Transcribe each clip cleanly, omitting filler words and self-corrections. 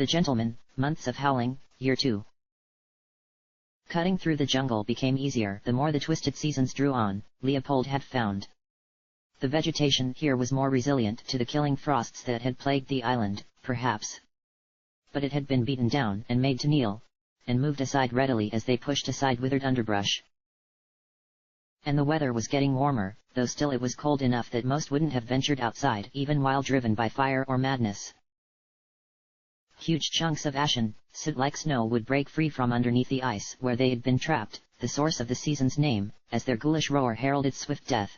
The Gentleman, Months of Howling, Year 2. Cutting through the jungle became easier the more the twisted seasons drew on, Leopold had found. The vegetation here was more resilient to the killing frosts that had plagued the island, perhaps. But it had been beaten down and made to kneel, and moved aside readily as they pushed aside withered underbrush. And the weather was getting warmer, though still it was cold enough that most wouldn't have ventured outside even while driven by fire or madness. Huge chunks of ashen, soot-like snow would break free from underneath the ice where they had been trapped, the source of the season's name, as their ghoulish roar heralded swift death.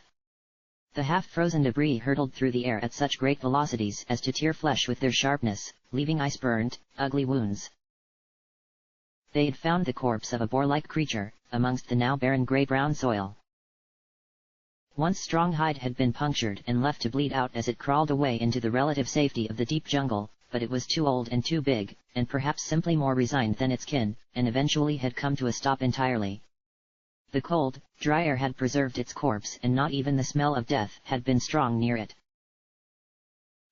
The half-frozen debris hurtled through the air at such great velocities as to tear flesh with their sharpness, leaving ice-burned, ugly wounds. They had found the corpse of a boar-like creature, amongst the now barren grey-brown soil. Once strong hide had been punctured and left to bleed out as it crawled away into the relative safety of the deep jungle, but it was too old and too big, and perhaps simply more resigned than its kin, and eventually had come to a stop entirely. The cold, dry air had preserved its corpse and not even the smell of death had been strong near it.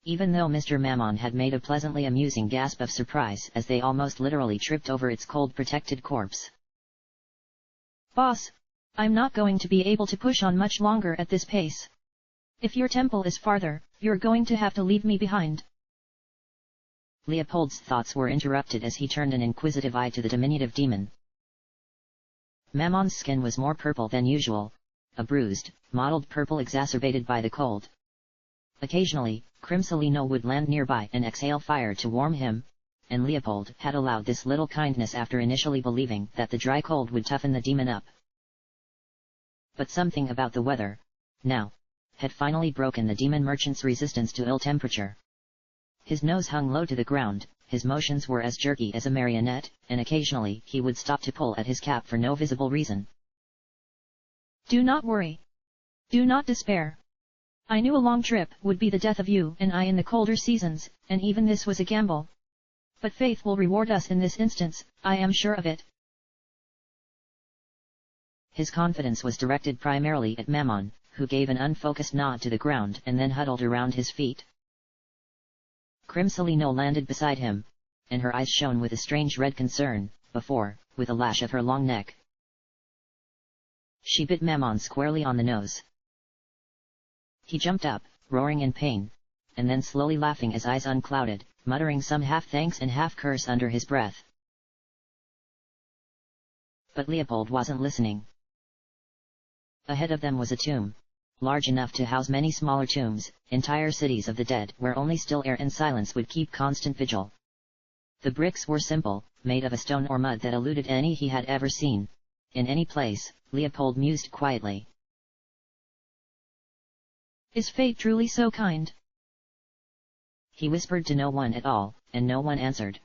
Even though Mr. Mammon had made a pleasantly amusing gasp of surprise as they almost literally tripped over its cold-protected corpse. "Boss, I'm not going to be able to push on much longer at this pace. If your temple is farther, you're going to have to leave me behind." Leopold's thoughts were interrupted as he turned an inquisitive eye to the diminutive demon. Mammon's skin was more purple than usual, a bruised, mottled purple exacerbated by the cold. Occasionally, Crimsolino would land nearby and exhale fire to warm him, and Leopold had allowed this little kindness after initially believing that the dry cold would toughen the demon up. But something about the weather, now, had finally broken the demon merchant's resistance to ill temperature. His nose hung low to the ground, his motions were as jerky as a marionette, and occasionally he would stop to pull at his cap for no visible reason. "Do not worry. Do not despair. I knew a long trip would be the death of you and I in the colder seasons, and even this was a gamble. But faith will reward us in this instance, I am sure of it." His confidence was directed primarily at Mammon, who gave an unfocused nod to the ground and then huddled around his feet. Crimsolino landed beside him, and her eyes shone with a strange red concern, before, with a lash of her long neck, she bit Mammon squarely on the nose. He jumped up, roaring in pain, and then slowly laughing as eyes unclouded, muttering some half-thanks and half-curse under his breath. But Leopold wasn't listening. Ahead of them was a tomb, large enough to house many smaller tombs, entire cities of the dead where only still air and silence would keep constant vigil. The bricks were simple, made of a stone or mud that eluded any he had ever seen. In any place, Leopold mused quietly. "Is fate truly so kind?" He whispered to no one at all, and no one answered.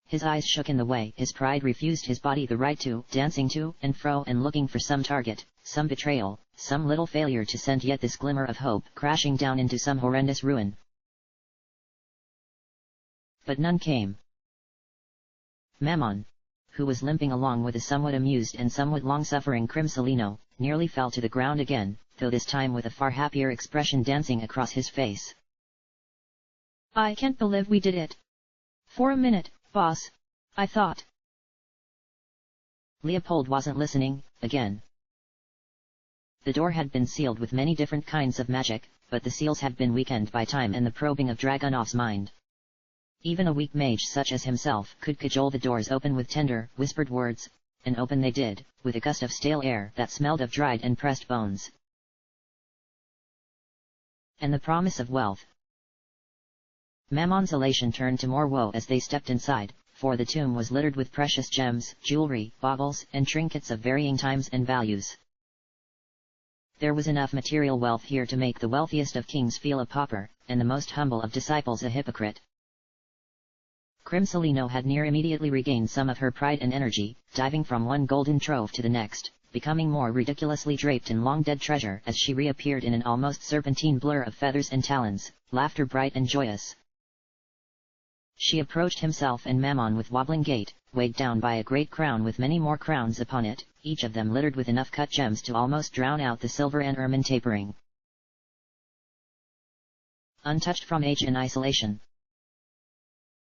His eyes shook in the way his pride refused his body the right to, dancing to and fro and looking for some target, some betrayal, some little failure to send yet this glimmer of hope crashing down into some horrendous ruin. But none came. Mammon, who was limping along with a somewhat amused and somewhat long-suffering Crimsolino, nearly fell to the ground again, though this time with a far happier expression dancing across his face. "I can't believe we did it. For a minute, boss, I thought..." Leopold wasn't listening, again. The door had been sealed with many different kinds of magic, but the seals had been weakened by time and the probing of Dragunov's mind. Even a weak mage such as himself could cajole the doors open with tender, whispered words, and open they did, with a gust of stale air that smelled of dried and pressed bones. And the promise of wealth. Mammon's elation turned to more woe as they stepped inside, for the tomb was littered with precious gems, jewelry, baubles, and trinkets of varying times and values. There was enough material wealth here to make the wealthiest of kings feel a pauper, and the most humble of disciples a hypocrite. Crimsolino had near immediately regained some of her pride and energy, diving from one golden trove to the next, becoming more ridiculously draped in long-dead treasure as she reappeared in an almost serpentine blur of feathers and talons, laughter bright and joyous. She approached himself and Mammon with wobbling gait, weighed down by a great crown with many more crowns upon it, each of them littered with enough cut gems to almost drown out the silver and ermine tapering. Untouched from age and isolation.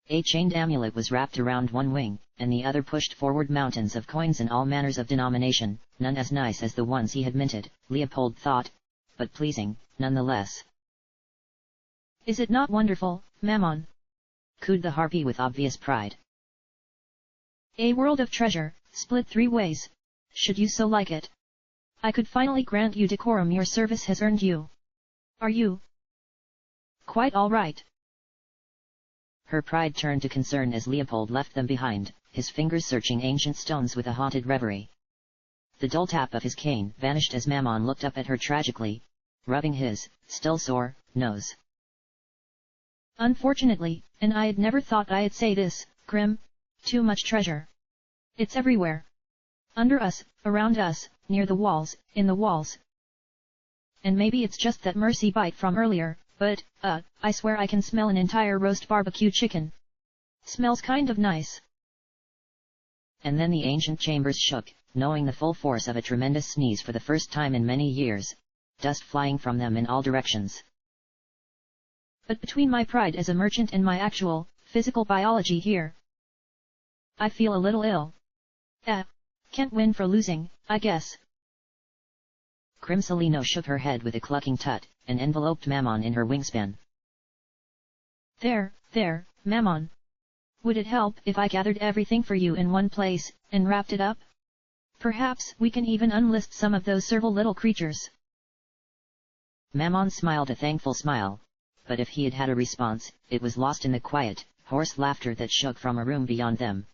A chained amulet was wrapped around one wing, and the other pushed forward mountains of coins in all manners of denomination, none as nice as the ones he had minted, Leopold thought, but pleasing, nonetheless. Is it not wonderful, Mammon? Cooed the harpy with obvious pride. A world of treasure, split 3 ways. Should you so like it? I could finally grant you decorum your service has earned you. Are you quite all right? Her pride turned to concern as Leopold left them behind, his fingers searching ancient stones with a haunted reverie. The dull tap of his cane vanished as Mammon looked up at her tragically, rubbing his, still sore, nose. Unfortunately, and I'd never thought I'd say this, Grim, too much treasure. It's everywhere. Under us, around us, near the walls, in the walls. And maybe it's just that mercy bite from earlier, but, I swear I can smell an entire roast barbecue chicken. Smells kind of nice. And then the ancient chambers shook, knowing the full force of a tremendous sneeze for the first time in many years, dust flying from them in all directions. But between my pride as a merchant and my actual, physical biology here, I feel a little ill. Can't win for losing, I guess. Crimsolino shook her head with a clucking tut, and enveloped Mammon in her wingspan. There, Mammon. Would it help if I gathered everything for you in one place, and wrapped it up? Perhaps we can even unlist some of those servile little creatures. Mammon smiled a thankful smile, but if he had had a response, it was lost in the quiet, hoarse laughter that shook from a room beyond them.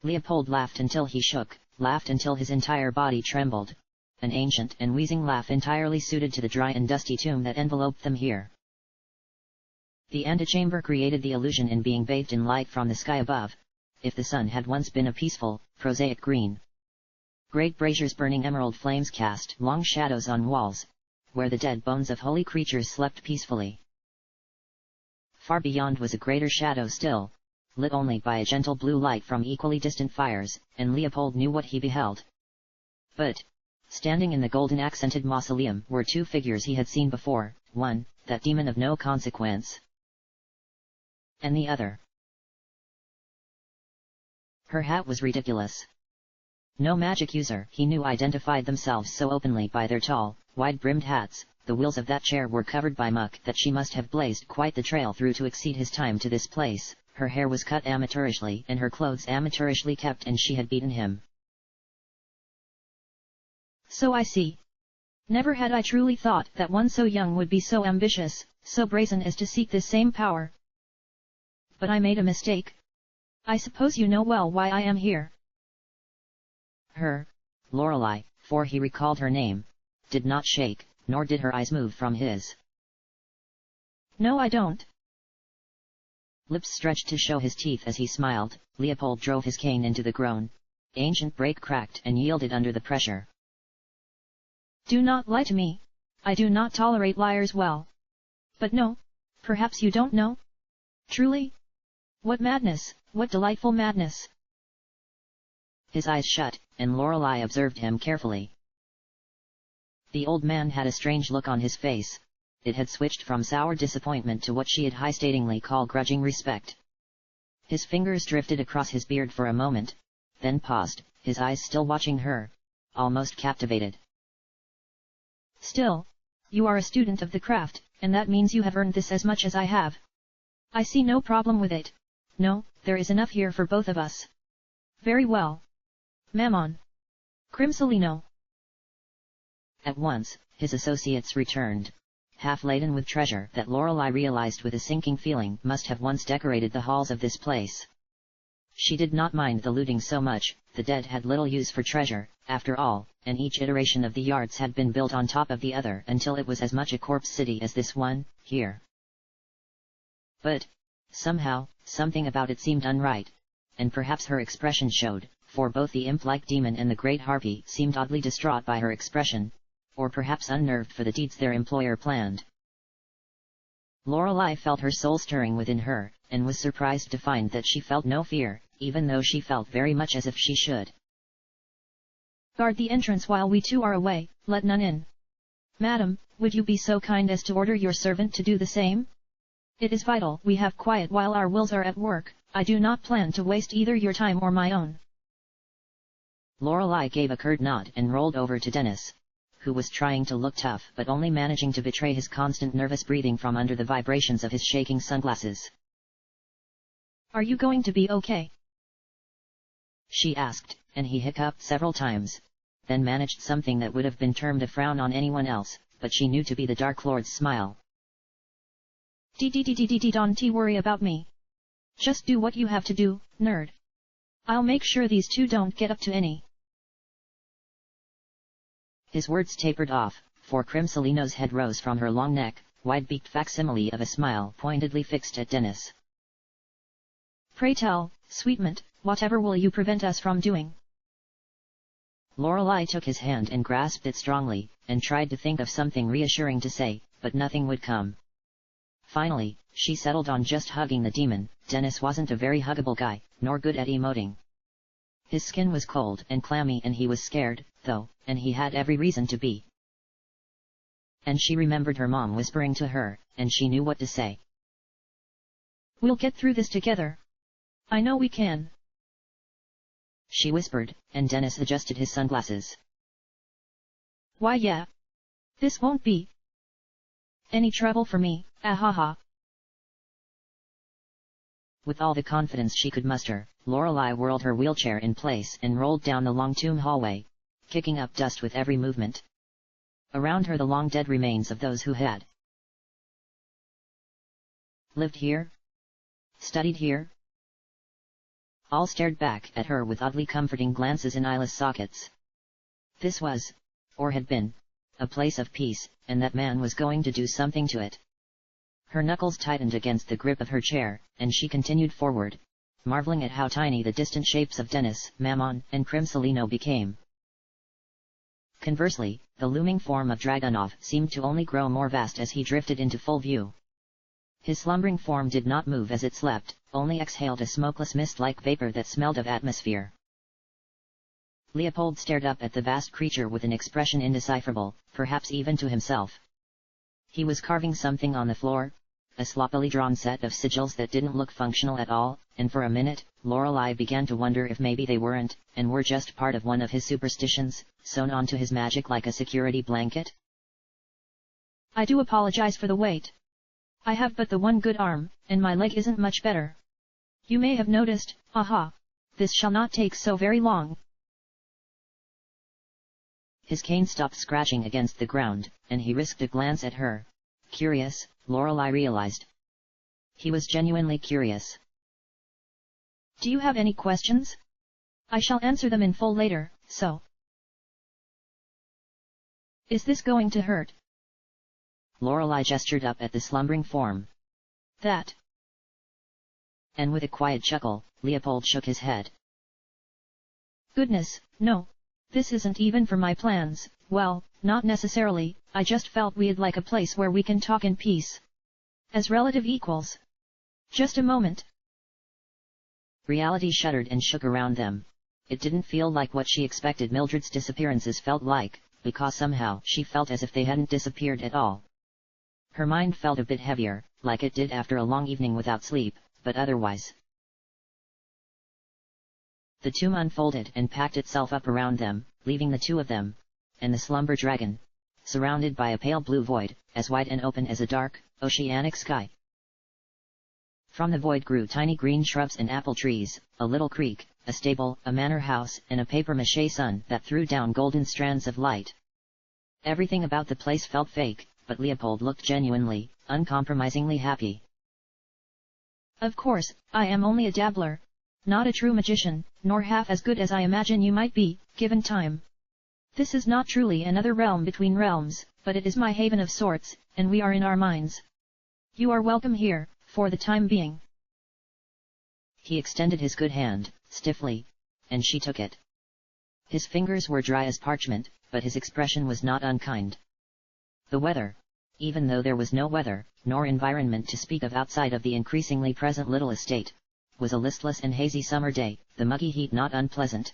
Leopold laughed until he shook, laughed until his entire body trembled, an ancient and wheezing laugh entirely suited to the dry and dusty tomb that enveloped them here. The antechamber created the illusion in being bathed in light from the sky above, if the sun had once been a peaceful, prosaic green. Great braziers burning emerald flames cast long shadows on walls, where the dead bones of holy creatures slept peacefully. Far beyond was a greater shadow still, lit only by a gentle blue light from equally distant fires, and Leopold knew what he beheld. But, standing in the golden-accented mausoleum were 2 figures he had seen before, one, that demon of no consequence, and the other. Her hat was ridiculous. No magic user he knew identified themselves so openly by their tall, wide-brimmed hats. The wheels of that chair were covered by muck that she must have blazed quite the trail through to exceed his time to this place. Her hair was cut amateurishly and her clothes amateurishly kept, and she had beaten him. So I see. Never had I truly thought that one so young would be so ambitious, so brazen as to seek this same power. But I made a mistake. I suppose you know well why I am here. Her, Lorelei, for he recalled her name, did not shake, nor did her eyes move from his. No, I don't. Lips stretched to show his teeth as he smiled. Leopold drove his cane into the groan. Ancient brake cracked and yielded under the pressure. Do not lie to me. I do not tolerate liars well. But no, perhaps you don't know? Truly? What madness, what delightful madness! His eyes shut, and Lorelei observed him carefully. The old man had a strange look on his face. It had switched from sour disappointment to what she had high-statingly called grudging respect. His fingers drifted across his beard for a moment, then paused, his eyes still watching her, almost captivated. Still, you are a student of the craft, and that means you have earned this as much as I have. I see no problem with it. No, there is enough here for both of us. Very well. Mammon. Crimsolino. At once, his associates returned, half laden with treasure that Lorelei realized with a sinking feeling must have once decorated the halls of this place. She did not mind the looting so much, the dead had little use for treasure, after all, and each iteration of the yards had been built on top of the other until it was as much a corpse city as this one, here. But, somehow, something about it seemed unright, and perhaps her expression showed, for both the imp-like demon and the great harpy seemed oddly distraught by her expression, or perhaps unnerved for the deeds their employer planned. Lorelei felt her soul stirring within her, and was surprised to find that she felt no fear, even though she felt very much as if she should. Guard the entrance while we two are away, let none in. Madam, would you be so kind as to order your servant to do the same? It is vital we have quiet while our wills are at work. I do not plan to waste either your time or my own. Lorelei gave a curt nod and rolled over to Dennis, who was trying to look tough but only managing to betray his constant nervous breathing from under the vibrations of his shaking sunglasses. Are you going to be okay? She asked, and he hiccuped several times, then managed something that would have been termed a frown on anyone else, but she knew to be the Dark Lord's smile. Don't worry about me. Just do what you have to do, nerd. I'll make sure these two don't get up to any. His words tapered off, for Crimsolino's head rose from her long neck, wide-beaked facsimile of a smile pointedly fixed at Dennis. Pray tell, Sweetmint, whatever will you prevent us from doing? Lorelei took his hand and grasped it strongly, and tried to think of something reassuring to say, but nothing would come. Finally, she settled on just hugging the demon. Dennis wasn't a very huggable guy, nor good at emoting. His skin was cold and clammy and he was scared, though, and he had every reason to be. And she remembered her mom whispering to her, and she knew what to say. We'll get through this together. I know we can. She whispered, and Dennis adjusted his sunglasses. Why yeah. This won't be any trouble for me, ahaha. With all the confidence she could muster, Lorelei whirled her wheelchair in place and rolled down the long tomb hallway, kicking up dust with every movement. Around her the long dead remains of those who had lived here, studied here. All stared back at her with oddly comforting glances in eyeless sockets. This was, or had been, a place of peace, and that man was going to do something to it. Her knuckles tightened against the grip of her chair, and she continued forward, marveling at how tiny the distant shapes of Dennis, Mammon, and Crimsolino became. Conversely, the looming form of Dragunov seemed to only grow more vast as he drifted into full view. His slumbering form did not move as it slept, only exhaled a smokeless mist-like vapor that smelled of atmosphere. Leopold stared up at the vast creature with an expression indecipherable, perhaps even to himself. He was carving something on the floor, a sloppily drawn set of sigils that didn't look functional at all, and for a minute, Lorelei began to wonder if maybe they weren't, and were just part of one of his superstitions, sewn onto his magic like a security blanket. I do apologize for the wait. I have but the one good arm, and my leg isn't much better. You may have noticed, aha. This shall not take so very long. His cane stopped scratching against the ground, and he risked a glance at her. Curious, Lorelei realized. He was genuinely curious. Do you have any questions? I shall answer them in full later, so. Is this going to hurt? Lorelei gestured up at the slumbering form. That. And with a quiet chuckle, Leopold shook his head. Goodness, no. This isn't even for my plans. Well, not necessarily, I just felt we'd like a place where we can talk in peace. As relative equals. Just a moment. Reality shuddered and shook around them. It didn't feel like what she expected Mildred's disappearances felt like, because somehow she felt as if they hadn't disappeared at all. Her mind felt a bit heavier, like it did after a long evening without sleep, but otherwise. The tomb unfolded and packed itself up around them, leaving the two of them, and the slumber dragon, surrounded by a pale blue void, as wide and open as a dark, oceanic sky. From the void grew tiny green shrubs and apple trees, a little creek, a stable, a manor house, and a papier-mâché sun that threw down golden strands of light. Everything about the place felt fake, but Leopold looked genuinely, uncompromisingly happy. Of course, I am only a dabbler. Not a true magician, nor half as good as I imagine you might be, given time. This is not truly another realm between realms, but it is my haven of sorts, and we are in our minds. You are welcome here, for the time being. He extended his good hand, stiffly, and she took it. His fingers were dry as parchment, but his expression was not unkind. The weather, even though there was no weather, nor environment to speak of outside of the increasingly present little estate, was a listless and hazy summer day, the muggy heat not unpleasant.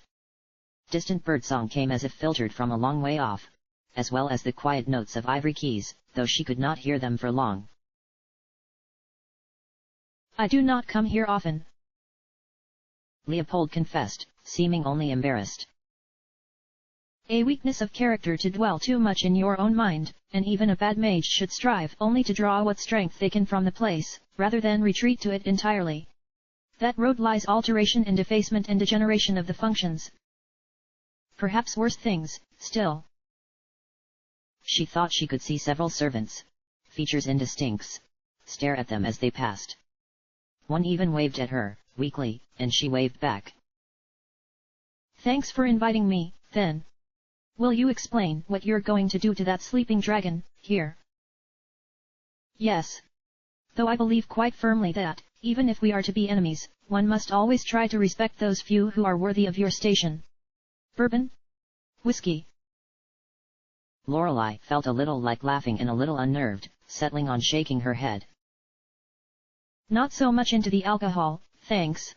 Distant birdsong came as if filtered from a long way off, as well as the quiet notes of ivory keys, though she could not hear them for long. I do not come here often. Leopold confessed, seeming only embarrassed. A weakness of character to dwell too much in your own mind, and even a bad mage should strive only to draw what strength they can from the place, rather than retreat to it entirely. That road lies alteration and defacement and degeneration of the functions. Perhaps worse things, still. She thought she could see several servants, features indistincts, stare at them as they passed. One even waved at her, weakly, and she waved back. Thanks for inviting me, then. Will you explain what you're going to do to that sleeping dragon, here? Yes. Though I believe quite firmly that, even if we are to be enemies, one must always try to respect those few who are worthy of your station. Bourbon? Whiskey? Lorelei felt a little like laughing and a little unnerved, settling on shaking her head. Not so much into the alcohol, thanks.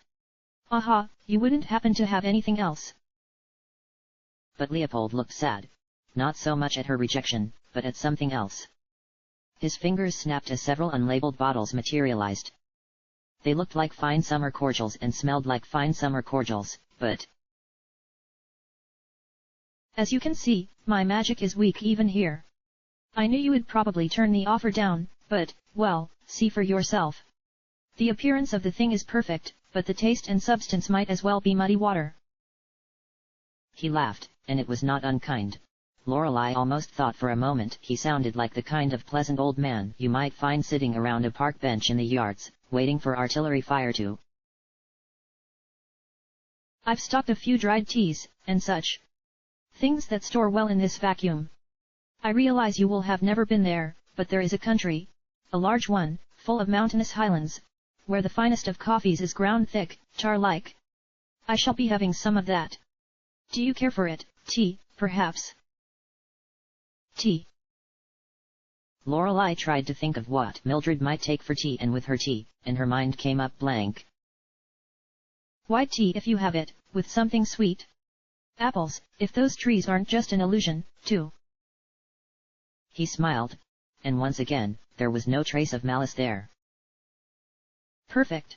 Aha, you wouldn't happen to have anything else? But Leopold looked sad. Not so much at her rejection, but at something else. His fingers snapped as several unlabeled bottles materialized. They looked like fine summer cordials and smelled like fine summer cordials, but... As you can see, my magic is weak even here. I knew you would probably turn the offer down, but, well, see for yourself. The appearance of the thing is perfect, but the taste and substance might as well be muddy water. He laughed, and it was not unkind. Lorelei almost thought for a moment he sounded like the kind of pleasant old man you might find sitting around a park bench in the yards, waiting for artillery fire to... I've stocked a few dried teas, and such. Things that store well in this vacuum. I realize you will have never been there, but there is a country, a large one, full of mountainous highlands, where the finest of coffees is ground thick, tar-like. I shall be having some of that. Do you care for it? Tea, perhaps? Tea. Lorelei tried to think of what Mildred might take for tea and with her tea, and her mind came up blank. White tea if you have it, with something sweet. Apples, if those trees aren't just an illusion, too. He smiled, and once again, there was no trace of malice there. Perfect.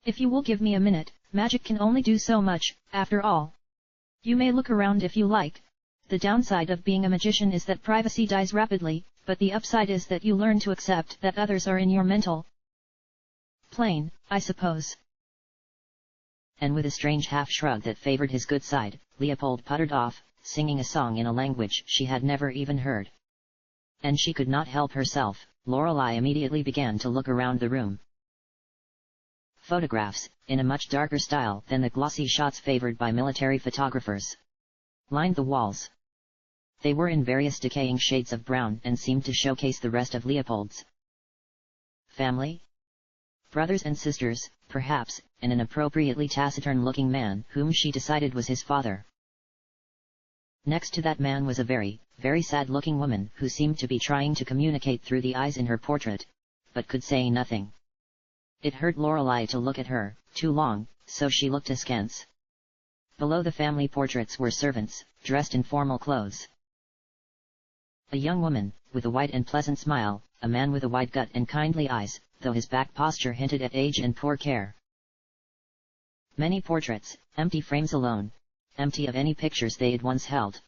If you will give me a minute, magic can only do so much, after all. You may look around if you like. The downside of being a magician is that privacy dies rapidly, but the upside is that you learn to accept that others are in your mental plane, I suppose. And with a strange half-shrug that favored his good side, Leopold puttered off, singing a song in a language she had never even heard. And she could not help herself. Lorelei immediately began to look around the room. Photographs, in a much darker style than the glossy shots favored by military photographers, lined the walls. They were in various decaying shades of brown and seemed to showcase the rest of Leopold's family. Brothers and sisters, perhaps, and an appropriately taciturn-looking man whom she decided was his father. Next to that man was a very, very sad-looking woman who seemed to be trying to communicate through the eyes in her portrait, but could say nothing. It hurt Lorelei to look at her, too long, so she looked askance. Below the family portraits were servants, dressed in formal clothes. A young woman, with a white and pleasant smile, a man with a wide gut and kindly eyes, though his back posture hinted at age and poor care. Many portraits, empty frames alone, empty of any pictures they had once held.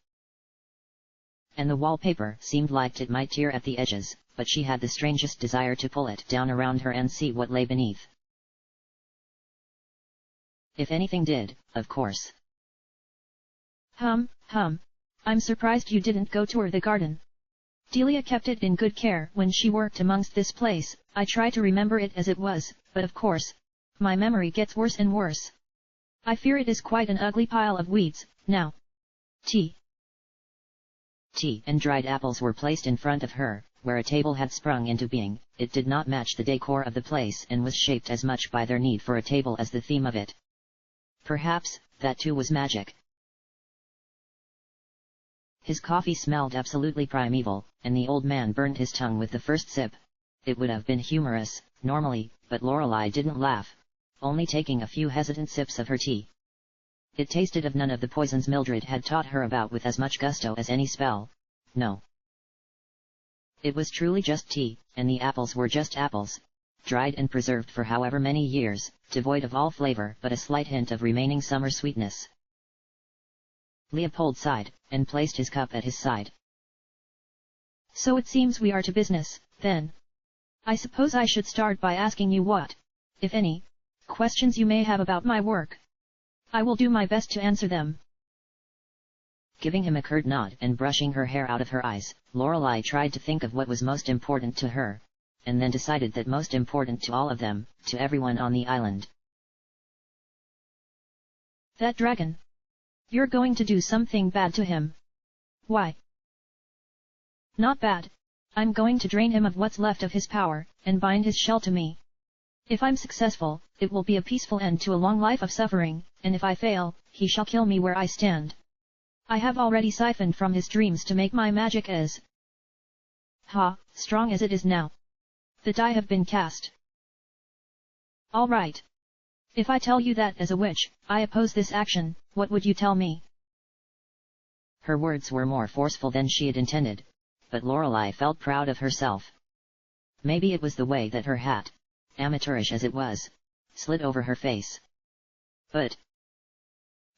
And the wallpaper seemed like it might tear at the edges, but she had the strangest desire to pull it down around her and see what lay beneath. If anything did, of course. I'm surprised you didn't go tour the garden. Delia kept it in good care when she worked amongst this place. I try to remember it as it was, but of course, my memory gets worse and worse. I fear it is quite an ugly pile of weeds, now. Tea and dried apples were placed in front of her, where a table had sprung into being. It did not match the decor of the place and was shaped as much by their need for a table as the theme of it. Perhaps, that too was magic. His coffee smelled absolutely primeval, and the old man burned his tongue with the first sip. It would have been humorous, normally, but Lorelei didn't laugh, only taking a few hesitant sips of her tea. It tasted of none of the poisons Mildred had taught her about with as much gusto as any spell. No. It was truly just tea, and the apples were just apples. dried and preserved for however many years, devoid of all flavor but a slight hint of remaining summer sweetness. Leopold sighed, and placed his cup at his side. So it seems we are to business, then. I suppose I should start by asking you what, if any, questions you may have about my work. I will do my best to answer them. Giving him a curt nod and brushing her hair out of her eyes, Lorelei tried to think of what was most important to her, and then decided that most important to all of them, to everyone on the island. That dragon. You're going to do something bad to him. Why? Not bad. I'm going to drain him of what's left of his power, and bind his shell to me. If I'm successful, it will be a peaceful end to a long life of suffering, and if I fail, he shall kill me where I stand. I have already siphoned from his dreams to make my magic as strong as it is now. The die have been cast. All right. If I tell you that as a witch, I oppose this action, what would you tell me? Her words were more forceful than she had intended, but Lorelei felt proud of herself. Maybe it was the way that her hat, amateurish as it was, slid over her face. But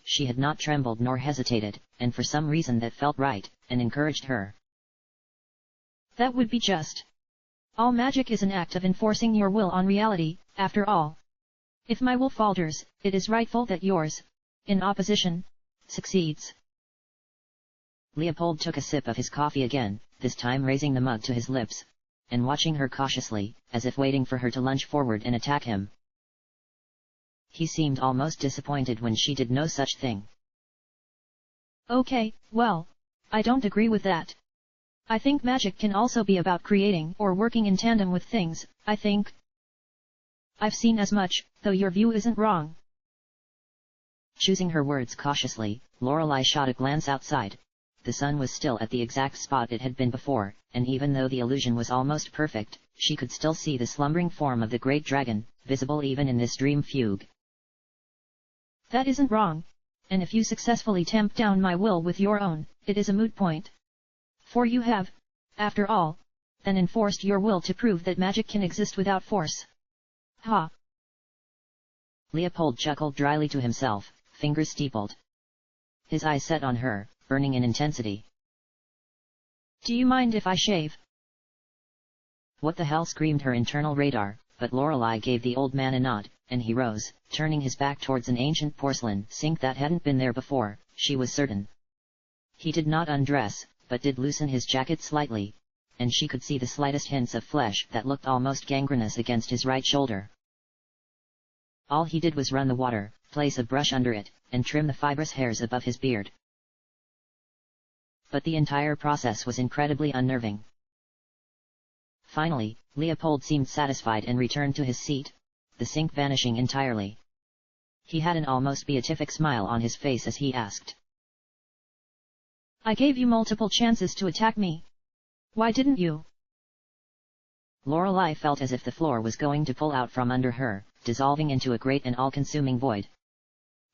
she had not trembled nor hesitated, and for some reason that felt right, and encouraged her. That would be just. All magic is an act of enforcing your will on reality, after all. If my will falters, it is rightful that yours, in opposition, succeeds. Leopold took a sip of his coffee again, this time raising the mug to his lips, and watching her cautiously, as if waiting for her to lunge forward and attack him. He seemed almost disappointed when she did no such thing. Okay, well, I don't agree with that. I think magic can also be about creating or working in tandem with things, I think. I've seen as much, though your view isn't wrong. Choosing her words cautiously, Lorelei shot a glance outside. The sun was still at the exact spot it had been before, and even though the illusion was almost perfect, she could still see the slumbering form of the great dragon, visible even in this dream fugue. That isn't wrong, and if you successfully tamp down my will with your own, it is a moot point. For you have, after all, then enforced your will to prove that magic can exist without force. Ha! Leopold chuckled dryly to himself, fingers steepled. His eyes set on her, burning in intensity. Do you mind if I shave? What the hell, screamed her internal radar, but Lorelei gave the old man a nod, and he rose, turning his back towards an ancient porcelain sink that hadn't been there before, she was certain. He did not undress, but did loosen his jacket slightly, and she could see the slightest hints of flesh that looked almost gangrenous against his right shoulder. All he did was run the water, place a brush under it, and trim the fibrous hairs above his beard. But the entire process was incredibly unnerving. Finally, Leopold seemed satisfied and returned to his seat, the sink vanishing entirely. He had an almost beatific smile on his face as he asked. I gave you multiple chances to attack me. Why didn't you? Lorelei felt as if the floor was going to pull out from under her, dissolving into a great and all-consuming void.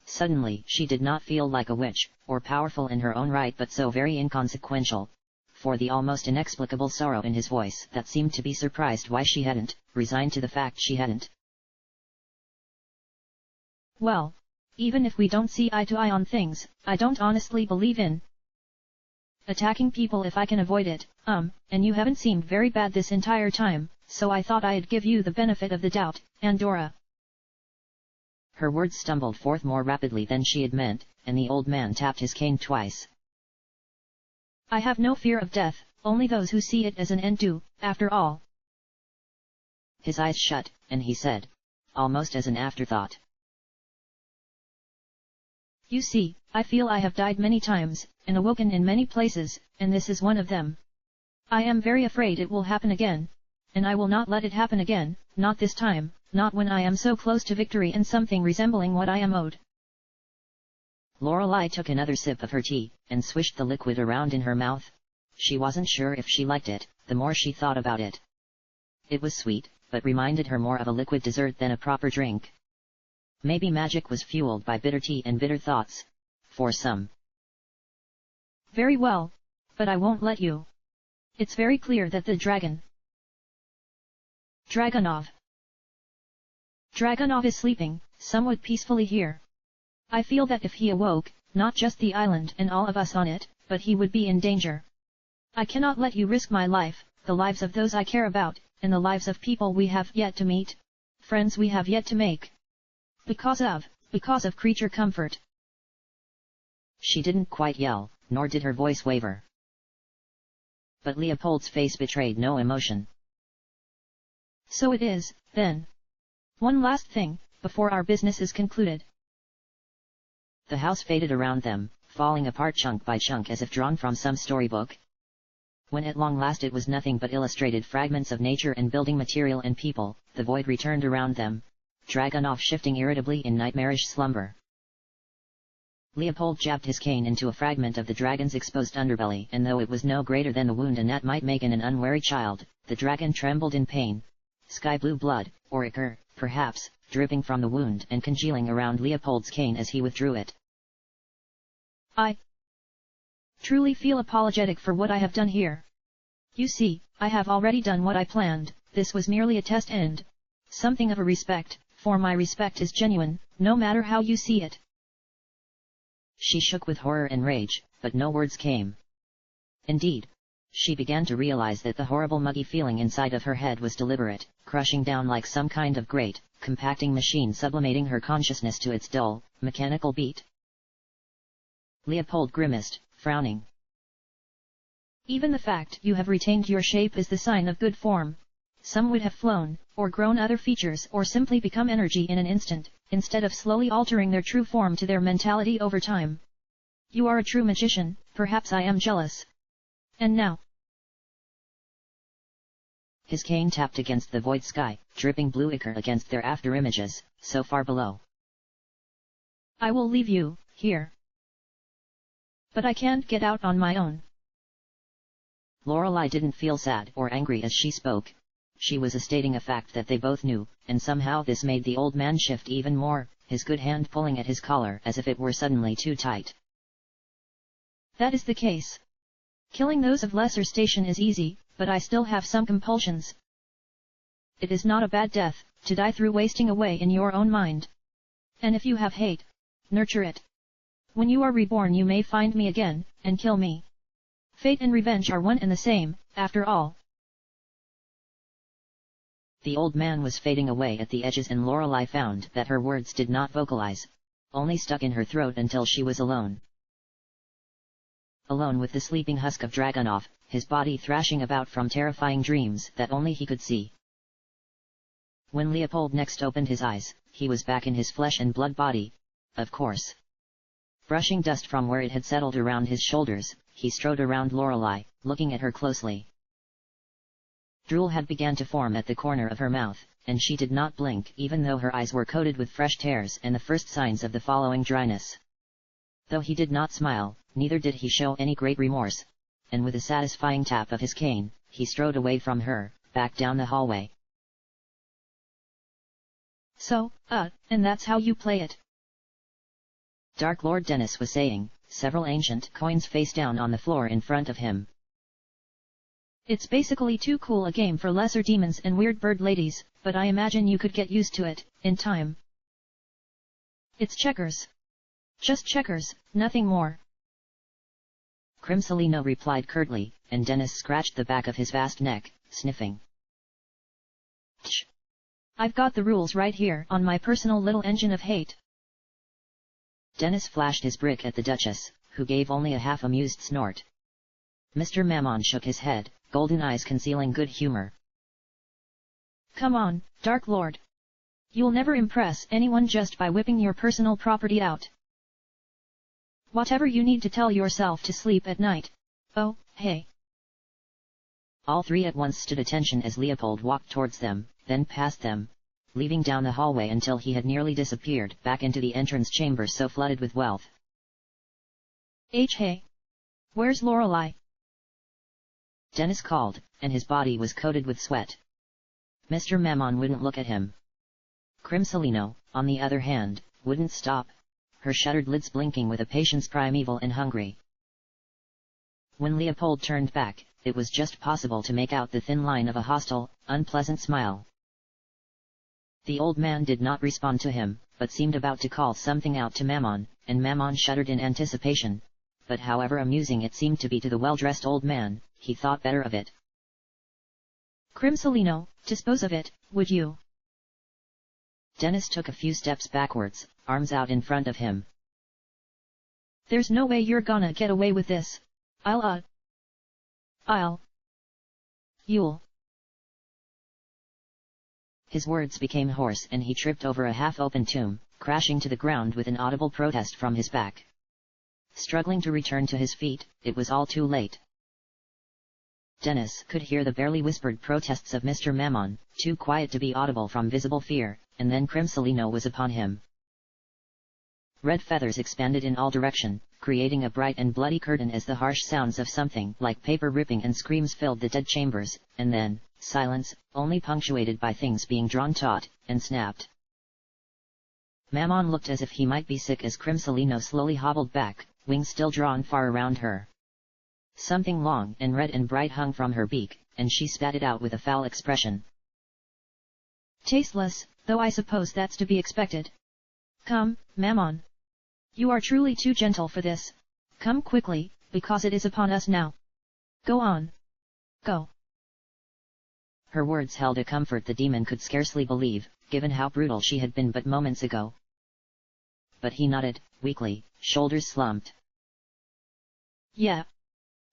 Suddenly she did not feel like a witch, or powerful in her own right but so very inconsequential, for the almost inexplicable sorrow in his voice that seemed to be surprised why she hadn't, resigned to the fact she hadn't. Well, even if we don't see eye to eye on things, I don't honestly believe in attacking people if I can avoid it, and you haven't seemed very bad this entire time, so I thought I'd give you the benefit of the doubt, Andorra. Her words stumbled forth more rapidly than she had meant, and the old man tapped his cane twice. I have no fear of death, only those who see it as an end do, after all. His eyes shut, and he said, almost as an afterthought. You see, I feel I have died many times, and awoken in many places, and this is one of them. I am very afraid it will happen again, and I will not let it happen again, not this time, not when I am so close to victory and something resembling what I am owed. Lorelei took another sip of her tea, and swished the liquid around in her mouth. She wasn't sure if she liked it, the more she thought about it. It was sweet, but reminded her more of a liquid dessert than a proper drink. Maybe magic was fueled by bitter tea and bitter thoughts, for some. Very well, but I won't let you. It's very clear that the Dragonov Dragunov is sleeping, somewhat peacefully here. I feel that if he awoke, not just the island and all of us on it, but he would be in danger. I cannot let you risk my life, the lives of those I care about, and the lives of people we have yet to meet, friends we have yet to make. Because of creature comfort. She didn't quite yell, nor did her voice waver. But Leopold's face betrayed no emotion. So it is, then. One last thing, before our business is concluded. The house faded around them, falling apart chunk by chunk as if drawn from some storybook. When at long last it was nothing but illustrated fragments of nature and building material and people, the void returned around them, Dragunov shifting irritably in nightmarish slumber. Leopold jabbed his cane into a fragment of the dragon's exposed underbelly, and though it was no greater than the wound a gnat might make in an unwary child, the dragon trembled in pain. Sky-blue blood, or ichor, perhaps, dripping from the wound and congealing around Leopold's cane as he withdrew it. I truly feel apologetic for what I have done here. You see, I have already done what I planned, this was merely a test and something of a respect, for my respect is genuine, no matter how you see it. She shook with horror and rage, but no words came. Indeed, she began to realize that the horrible muggy feeling inside of her head was deliberate, crushing down like some kind of great, compacting machine sublimating her consciousness to its dull, mechanical beat. Leopold grimaced, frowning. Even the fact you have retained your shape is the sign of good form. Some would have flown, or grown other features or simply become energy in an instant, instead of slowly altering their true form to their mentality over time. You are a true magician, perhaps I am jealous. And now? His cane tapped against the void sky, dripping blue ichor against their afterimages, so far below. I will leave you, here. But I can't get out on my own. Lorelei didn't feel sad or angry as she spoke. She was stating a fact that they both knew, and somehow this made the old man shift even more, his good hand pulling at his collar as if it were suddenly too tight. That is the case. Killing those of lesser station is easy, but I still have some compulsions. It is not a bad death, to die through wasting away in your own mind. And if you have hate, nurture it. When you are reborn you may find me again, and kill me. Fate and revenge are one and the same, after all. The old man was fading away at the edges, and Lorelei found that her words did not vocalize, only stuck in her throat until she was alone. Alone with the sleeping husk of Dragunov, his body thrashing about from terrifying dreams that only he could see. When Leopold next opened his eyes, he was back in his flesh and blood body, of course. Brushing dust from where it had settled around his shoulders, he strode around Lorelei, looking at her closely. Drool had begun to form at the corner of her mouth, and she did not blink even though her eyes were coated with fresh tears and the first signs of the following dryness. Though he did not smile, neither did he show any great remorse, and with a satisfying tap of his cane, he strode away from her, back down the hallway. So, and that's how you play it. Dark Lord Dennis was saying, several ancient coins face down on the floor in front of him. It's basically too cool a game for lesser demons and weird bird ladies, but I imagine you could get used to it, in time. It's checkers. Just checkers, nothing more. Crimsolino replied curtly, and Dennis scratched the back of his vast neck, sniffing. Tch! I've got the rules right here on my personal little engine of hate. Dennis flashed his brick at the Duchess, who gave only a half-amused snort. Mr. Mammon shook his head, golden eyes concealing good humor. Come on, Dark Lord. You'll never impress anyone just by whipping your personal property out. Whatever you need to tell yourself to sleep at night. Oh, hey. All three at once stood attention as Leopold walked towards them, then past them, leaving down the hallway until he had nearly disappeared back into the entrance chamber so flooded with wealth. Hey. Where's Lorelei? Dennis called, and his body was coated with sweat. Mr. Mammon wouldn't look at him. Crimsolino, on the other hand, wouldn't stop, her shuttered lids blinking with a patience primeval and hungry. When Leopold turned back, it was just possible to make out the thin line of a hostile, unpleasant smile. The old man did not respond to him, but seemed about to call something out to Mammon, and Mammon shuddered in anticipation. But however amusing it seemed to be to the well-dressed old man, he thought better of it. Crimsolino, dispose of it, would you? Dennis took a few steps backwards, arms out in front of him. There's no way you're gonna get away with this. You'll. His words became hoarse and he tripped over a half-open tomb, crashing to the ground with an audible protest from his back. Struggling to return to his feet, it was all too late. Dennis could hear the barely whispered protests of Mr. Mammon, too quiet to be audible from visible fear, and then Crimsolino was upon him. Red feathers expanded in all direction, creating a bright and bloody curtain as the harsh sounds of something like paper ripping and screams filled the dead chambers, and then, silence, only punctuated by things being drawn taut, and snapped. Mammon looked as if he might be sick as Crimsolino slowly hobbled back, wings still drawn far around her. Something long and red and bright hung from her beak, and she spat it out with a foul expression. Tasteless, though I suppose that's to be expected. Come, Mammon. You are truly too gentle for this. Come quickly, because it is upon us now. Go on. Go. Her words held a comfort the demon could scarcely believe, given how brutal she had been but moments ago. But he nodded, weakly, shoulders slumped. Yeah.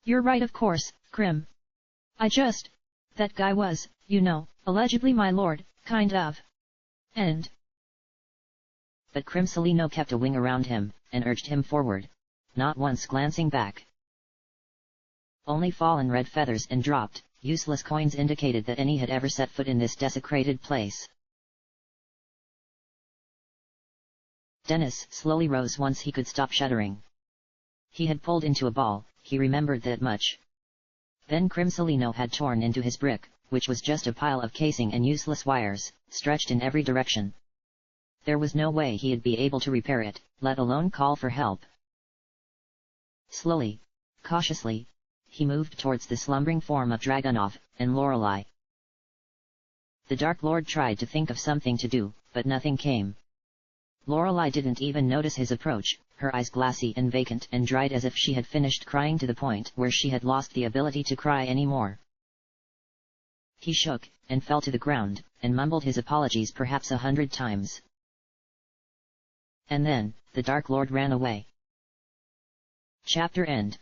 You're right of course, Crim. That guy was, allegedly my lord, kind of. And. But Crimsolino kept a wing around him, and urged him forward, not once glancing back. Only fallen red feathers and dropped, useless coins indicated that any had ever set foot in this desecrated place. Dennis slowly rose once he could stop shuddering. He had pulled into a ball, he remembered that much. Then Crimsolino had torn into his brick, which was just a pile of casing and useless wires, stretched in every direction. There was no way he'd be able to repair it, let alone call for help. Slowly, cautiously, he moved towards the slumbering form of Dragunov and Lorelei. The Dark Lord tried to think of something to do, but nothing came. Lorelei didn't even notice his approach, her eyes glassy and vacant and dried as if she had finished crying to the point where she had lost the ability to cry anymore. He shook, and fell to the ground, and mumbled his apologies perhaps 100 times. And then, the Dark Lord ran away. Chapter end.